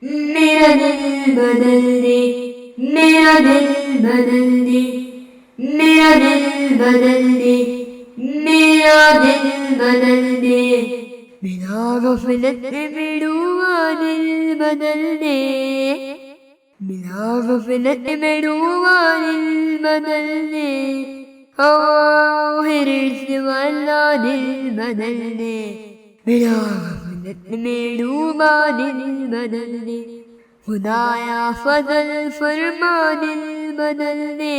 میرا دل بدل دے، میرا دل بدل دے، میرا دل بدل دے، میرا دل بدل دے، میرا غفلت میں ڈوبا دل بدل دے، میرا غفلت میں ڈوبا دل بدل دے، ہرس والا دل بدل دے، میرا غفلت میں ڈوبا دل بدل دے، خدایا فضل فرما دل بدل دے،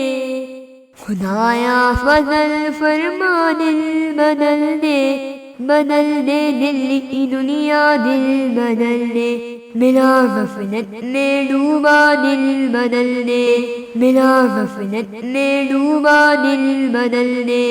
خدایا فضل فرما دل بدل دے، بدل دے دل کی دنیا دل بدل دے، میرا غفلت میں ڈوبا دل بدل دے، میرا غفلت میں ڈوبا دل بدل دے،